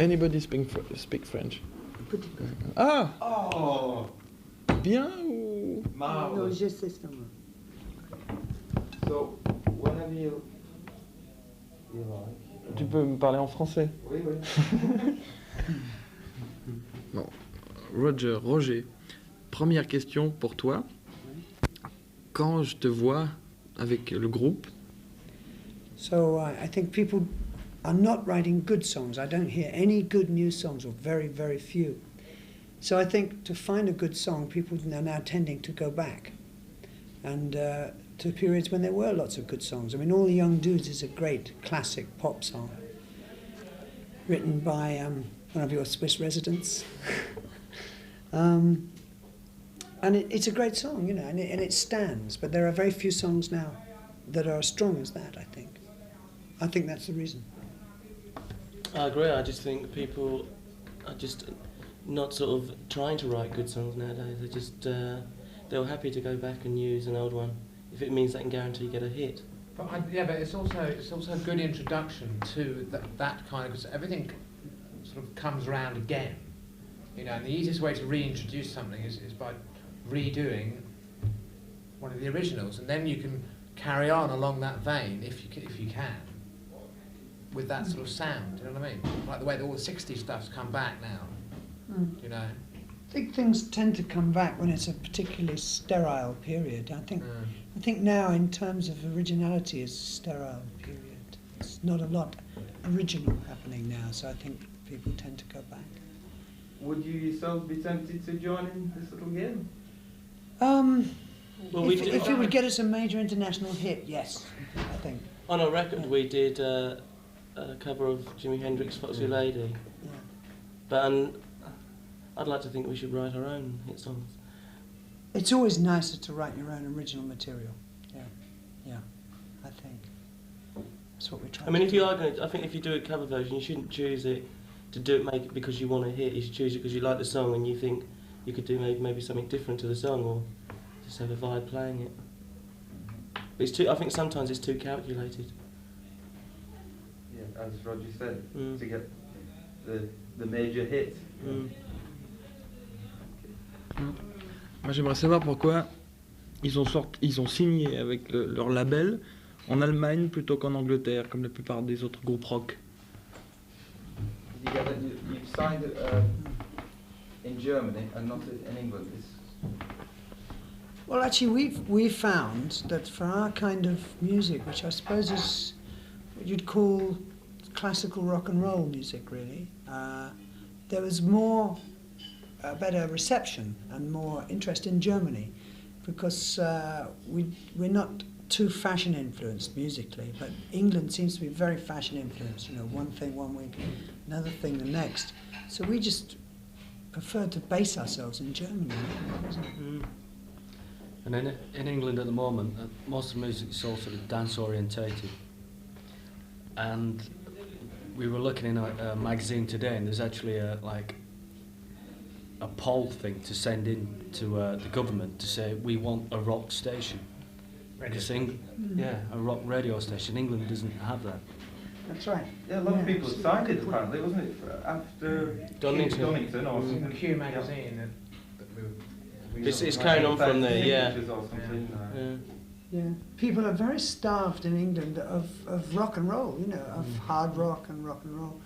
Anybody speak French? Ah! Oh! Bien ou... Non, je sais seulement. So, whenever you like. Tu peux me parler en français? Oui, oui. Bon. Roger, première question pour toi. Quand je te vois avec le groupe... So I think people are not writing good songs. I don't hear any good new songs, or very, very few. So I think to find a good song, people are now tending to go back and to periods when there were lots of good songs. I mean, All the Young Dudes is a great classic pop song written by one of your Swiss residents. And it's a great song, you know, and it stands. But there are very few songs now that are as strong as that, I think. I think that's the reason. I agree. I just think people are just not sort of trying to write good songs nowadays. They're just they're happy to go back and use an old one if it means they can guarantee you get a hit. But but it's also a good introduction to that kind of, because everything sort of comes around again, you know. And the easiest way to reintroduce something is by redoing one of the originals, and then you can carry on along that vein if you can. With that sort of sound, you know what I mean? Like the way that all the 60s stuff's come back now, you know? I think things tend to come back when it's a particularly sterile period. I think now, in terms of originality, it's a sterile period. It's not a lot original happening now, so I think people tend to go back. Would you yourself be tempted to join in this little game? Well, if it would get us a major international hit, yes, I think. On our record, we did a cover of Jimi Hendrix' Foxy Lady. Yeah. But I'd like to think we should write our own hit songs. It's always nicer to write your own original material. Yeah, I think. That's what we try. I mean, if you are going to, I think if you do a cover version, you shouldn't choose it to make it because you want a hit. You should choose it because you like the song and you think you could do maybe something different to the song, or just have a vibe playing it. But I think sometimes it's too calculated. Yeah, as Roger said, to get the major hit. Moi, j'aimerais savoir pourquoi ils ont signé avec leur label en Allemagne plutôt qu'en Angleterre, comme la plupart des autres groupes rock. You've signed in Germany and not in England. Well, actually, we've found that for our kind of music, which I suppose is what you'd call classical rock and roll music, really, there was better reception and more interest in Germany, because we're not too fashion influenced musically, but England seems to be very fashion influenced. You know, one thing one week, another thing the next. So we just prefer to base ourselves in Germany. And in England at the moment, most of the music is all sort of dance orientated. And we were looking in a magazine today, and there's actually a poll thing to send in to the government to say we want a rock station. A rock radio station. England doesn't have that. That's right. Yeah, a lot of people signed it apparently, wasn't it? After Donington or something. Q magazine. It's carrying on from there, yeah. Yeah. People are very starved in England of rock and roll, you know, of hard rock and roll.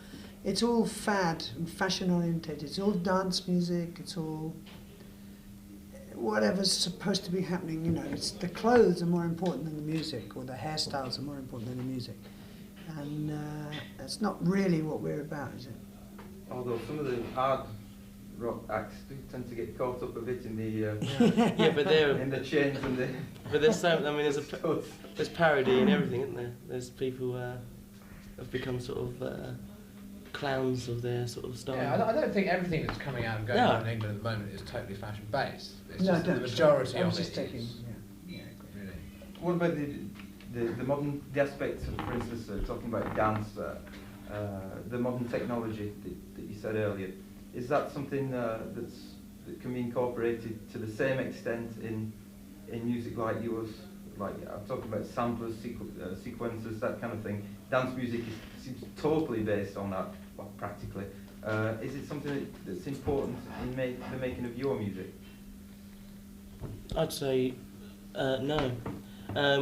It's all fad and fashion oriented. It's all dance music. It's all whatever's supposed to be happening, you know. It's the clothes are more important than the music, or the hairstyles are more important than the music. And that's not really what we're about, is it? Although some of the hard rock acts do tend to get caught up a bit in the but they're in the chains and the. But there's so, I mean, there's parody and everything, isn't there? There's people have become sort of clowns of their sort of style. Yeah, I don't think everything that's coming out and going on in England at the moment is totally fashion based. It's just the majority of it is. Really. What about the aspects of, for instance, talking about dance, the modern technology that you said earlier? Is that something that can be incorporated to the same extent in music like yours? Like I'm talking about samplers, sequencers, that kind of thing. Dance music seems totally based on that, well, practically, Is it something that's important in the making of your music? I'd say no.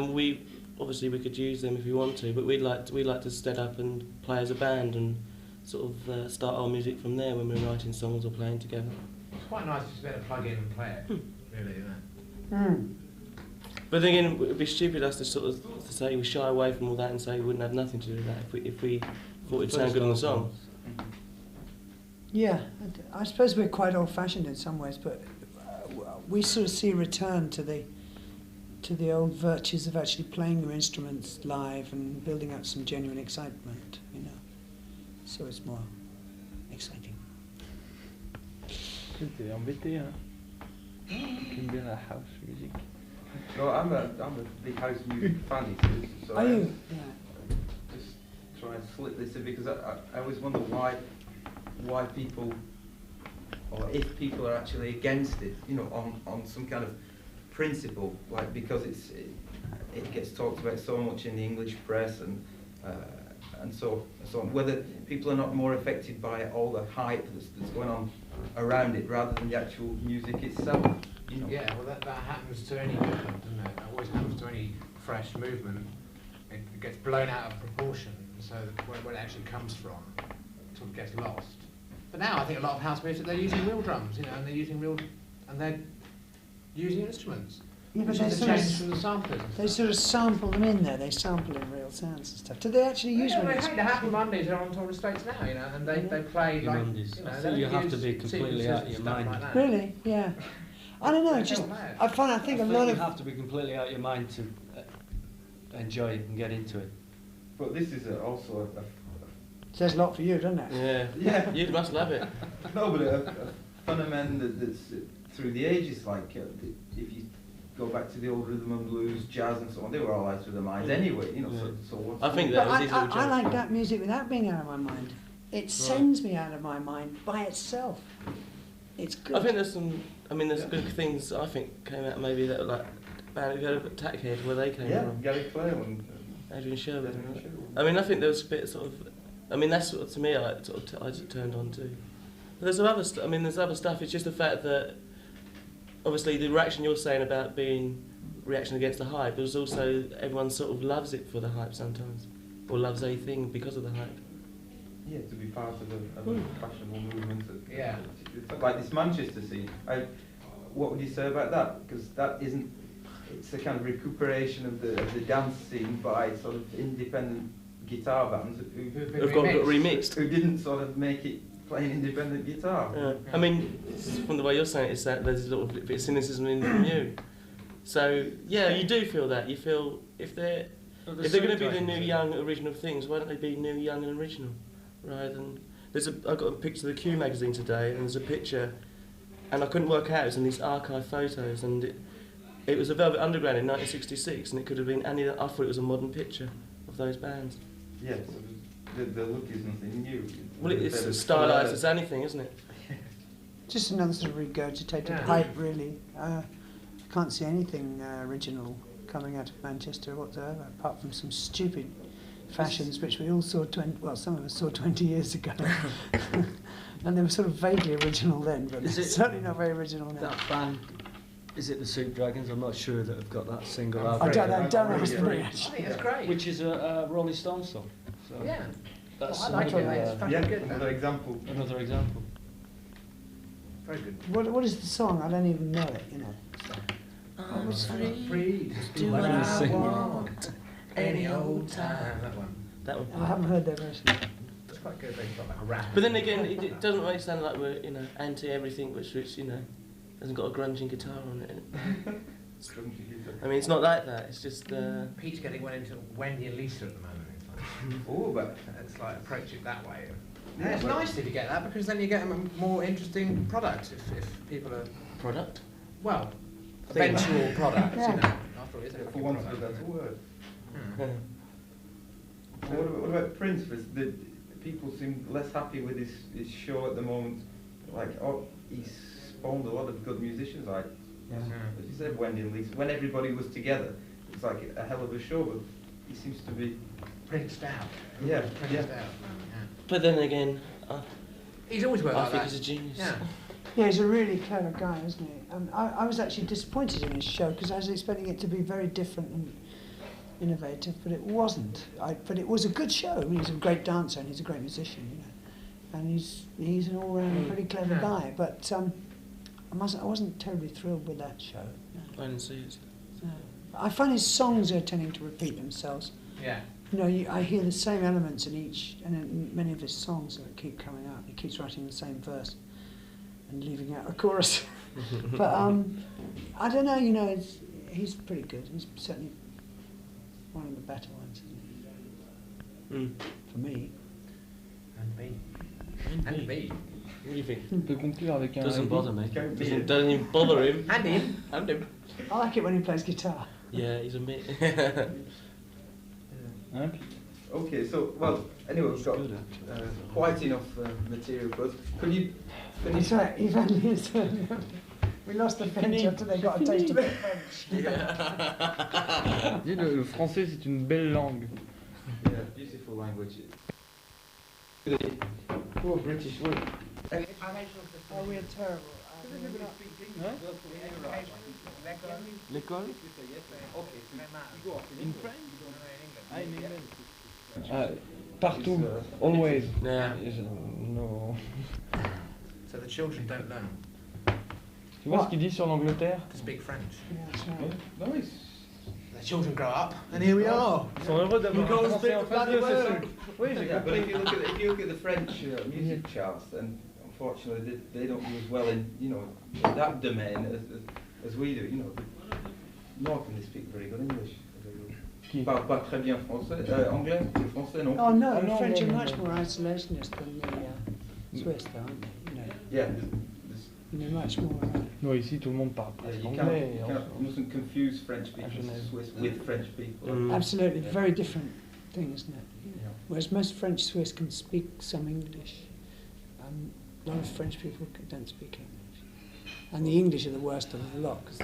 We obviously we could use them if we want to, but we'd like to set up and play as a band and sort of start our music from there when we're writing songs or playing together. It's quite nice to be able to plug in and play it, really, isn't it? Mm. But then again, it would be stupid us to sort of to say we shy away from all that and say we wouldn't have nothing to do with that if we thought it'd sound good on the song. Yeah, I suppose we're quite old-fashioned in some ways, but we sort of see a return to the old virtues of actually playing your instruments live and building up some genuine excitement, you know. So it's more exciting. T'es embêté, hein? J'aime bien la house music. No, I'm a big house music fan, so Are you? Yeah. just try and slip this in because I always wonder why people, or if people are actually against it, you know, on some kind of principle, like because it gets talked about so much in the English press and so on. Whether people are not more affected by all the hype that's going on around it rather than the actual music itself. You know. Yeah, well that happens to any movement, doesn't it? That always happens to any fresh movement. It gets blown out of proportion, so where it actually comes from, it sort of gets lost. But now I think a lot of house music, they're using real drums, you know, and they're using instruments. Yeah, but which they is a sort of change from the samplers. and They stuff. sort of sample them in there. They sample in real sounds and stuff. Do they actually use Yeah, real they instruments? the Happy Mondays are on tour estates now, you know, and they play Happy like, Mondays. you know, I they think you don't have to use be completely sequences out and your stuff mind. like that. Really? Yeah. I don't know. They're Just hell mad. I think a lot you of have to be completely out of your mind to enjoy it and get into it. But this is also says a lot for you, doesn't it? Yeah, Yeah. You must love it. no, but a phenomenon that's through the ages. Like if you go back to the old rhythm and blues, jazz, and so on, they were all out of their minds anyway. You know, so what's I think But that was easily I like that music without being out of my mind. It sends me out of my mind by itself. It's good. I think there's some. I mean, there's good things I think came out maybe that like band you heard of Tackhead where they came from. Gary Clare and Adrian Sherwood. Adrian Sherwood. I mean, I think there was a bit sort of. I mean, that's what to me I just turned on to. But there's some other. I mean, there's other stuff. It's just the fact that obviously the reaction you're saying about being reaction against the hype, there's also everyone sort of loves it for the hype sometimes, or loves a thing because of the hype. Yeah, to be part of a fashionable movement. Yeah. It's like this Manchester scene. What would you say about that? Because that isn't. It's a kind of recuperation of the dance scene by sort of independent guitar bands Who've been They've got remixed. who didn't sort of make it playing independent guitar. Yeah. I mean, from the way you're saying it, it's that there's a little bit of cynicism in from you. So yeah, you do feel that. You feel if they're going to be the new young original things, why don't they be new young and original, rather than I got a picture of the Q magazine today, and there's a picture, and I couldn't work out. It was in these archive photos, and it was a Velvet Underground in 1966, and it could have been any. I thought it was a modern picture of those bands. Yeah, so the look is nothing new. Well, it's as stylised as anything, isn't it? Just another sort of regurgitated Yeah. hype, really. I can't see anything original coming out of Manchester whatsoever, apart from some stupid fashions which we all saw some of us saw 20 years ago. And they were sort of vaguely original then, but Is it certainly not very original now. That band, is it the Soup Dragons? I'm not sure that have got that single I'm out. I afraid don't know. Yeah. It's Yeah. pretty I actually. think it's great. Which is a Rolling Stones song. So Yeah. that's Well, I like another, it. It's fucking Yeah, good. another example. another example. Very good. What is the song? I don't even know it, you know. I'm Free to do what what I I want any old time. That one. That one. I haven't heard their version. It's quite good. They've got like a rap. But then again, it doesn't really sound like we're anti everything, which hasn't got a grunging guitar on it. I mean, it's not like that. It's just. Pete's getting one into Wendy and Lisa at the moment. It's like, Oh, but it's like approach it that way. Yeah, Yeah, it's but- nice if you get that because then you get a more interesting product if people are Product? well Thing. eventual products. Yeah. You know, after all, it's a for fucking want of a product. better word. Hmm. What about Prince? People seem less happy with his show at the moment. Like, he's spawned a lot of good musicians. Like, as you said, Wendy and Lisa. When everybody was together, it was like a hell of a show. But he seems to be. Princed out. Yeah, Princed yeah. out. Yeah. But then again, He's always worked I like think that. he's a genius. Yeah. Yeah, he's a really clever guy, isn't he? I was actually disappointed in his show because I was expecting it to be very different and innovative, but it wasn't. But it was a good show. I mean, he's a great dancer and he's a great musician, you know. And he's an all-round pretty clever guy. But I wasn't terribly thrilled with that show. No. I didn't see it. No. I find his songs are tending to repeat themselves. Yeah. You know, I hear the same elements in each, and in many of his songs that keep coming out. He keeps writing the same verse and leaving out a chorus. But I don't know. You know, he's pretty good. He's certainly one of the better ones, isn't he? For me. And me. And me. What do you think? On peut conclure avec un. Doesn't bother me. Doesn't even bother him. And him. And him. I like it when he plays guitar. Yeah, he's a mate. Hein? Okay, so, well, anyway, we've got quite enough material for us. Could you finish? That's right, Ivan is. We lost the French after they got a taste of the French. Dis, le français, c'est une belle langue. Yeah, beautiful language. Poor British word. Oh, we're terrible. L'école? In France? Partout, always. Yeah. No. So the children don't learn Tu vois ce qu'il dit sur l'Angleterre? to speak French. Yeah, that's right. No, it's... The children grow up, and here we are. Ils sont heureux d'avoir un français en face d'eux, c'est ça? Oui, j'ai Yeah, but compris. if you look at the French music charts, then unfortunately they don't do as well in that domain as we do. Nor can they speak very good English. Qui? Parlent pas très bien français, anglais, français non. Oh no, Oh, the no, French no, are no, much no. more isolationist than the Swiss, though, aren't they? Yeah. They're much more. Non, ici tout le monde parle Yeah, presque you anglais. mustn't confuse French speakers Genève. Swiss with French people. Absolutely, Yeah. very different thing, isn't it? Yeah. Whereas most French Swiss can speak some English. A lot of French people don't speak English. And the English are the worst of the lot because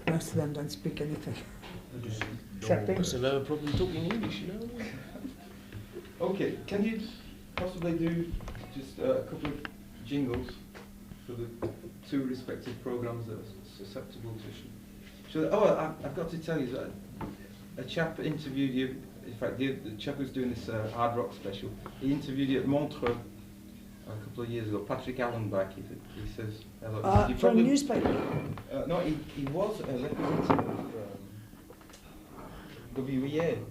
most of them don't speak anything. Except Must English. have a problem talking English, you know? Okay, can you possibly do just a couple of jingles for the two respective programs that are susceptible to... I've got to tell you that a chap interviewed you, in fact the chap who's doing this hard rock special, he interviewed you at Montreux a couple of years ago, Patrick Allenbach, he says... you For a newspaper? No, he was a representative of WEA in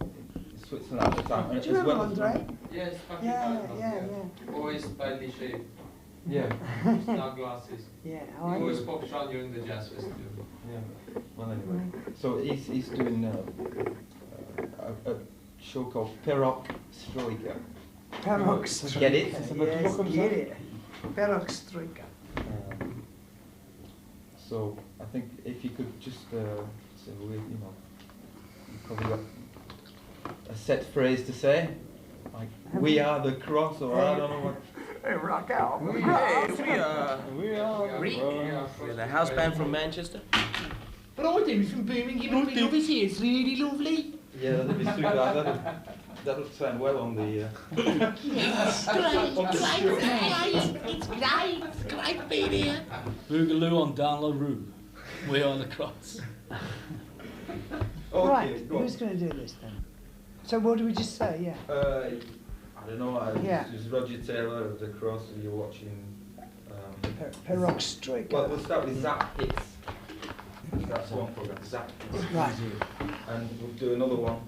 Switzerland at the time. Do you remember Andre? Yes, Yeah. always badly shaped, Yeah. star glasses. Yeah, He always popped around during the jazz festival. Yeah. Well, anyway, so he's doing a show called Peroxtroika. Peroxtroika. Get it? Yes, toujours comme ça? get it. Peroxtroika. So I think if you could just say, you probably got a set phrase to say, like "We are the cross," or I don't know what. Hey, rock out. We are the house band from Manchester. But I do from Birmingham, and love is here. It's really lovely. Yeah, that'd be super. That'll sound well on the. It's great being here. Boogaloo on down la rue. We are the cross. Okay, Right, go on. who's going to do this then? So what do we just say? Yeah. I don't know. Yeah. This is Roger Taylor of the Cross, and you're watching. Peroxtroika. Well, we'll start with ZAP-HITS. That's one program, ZAP-HITs. Right. And we'll do another one.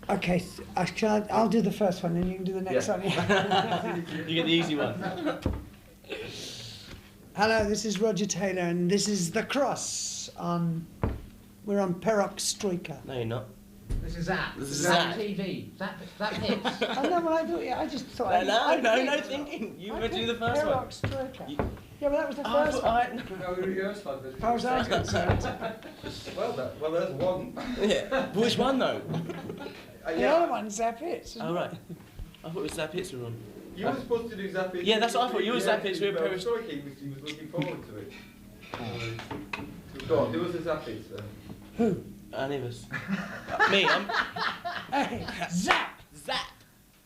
Okay, I'll do the first one and you can do the next Yeah. one. Yeah. You get the easy one. Hello, this is Roger Taylor and this is The Cross we're on Peroxtroika. No, you're not. This is Zap. This is Zap Zap. TV. Zap hits. I know, but I just thought... No thinking. You were do the first one. Peroxtroika. You- Yeah, but that was the Oh, first one. No, we rehearsed like this. How was I concerned? Well, there's one. Yeah. Which one though? The other one's ZAP-HITS. Oh right. I thought it was ZAP-HITS we were on. You were supposed to do ZAP-HITS. Yeah, that's what I thought. You were ZAP-HITS, we were Paris. He was looking forward to it. Go on, do us a ZAP-HITS then. Who? Any of us. Me, I'm... Hey, Zap! Zap!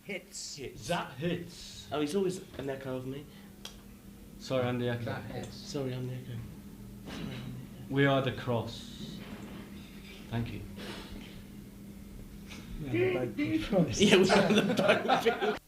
hits. ZAP-HITS. Oh, he's always an echo of me. Sorry, I'm the echo. ZAP-HITS. Sorry, I'm the echo. We are the cross. Thank you. Yeah, Yeah, we are the boat.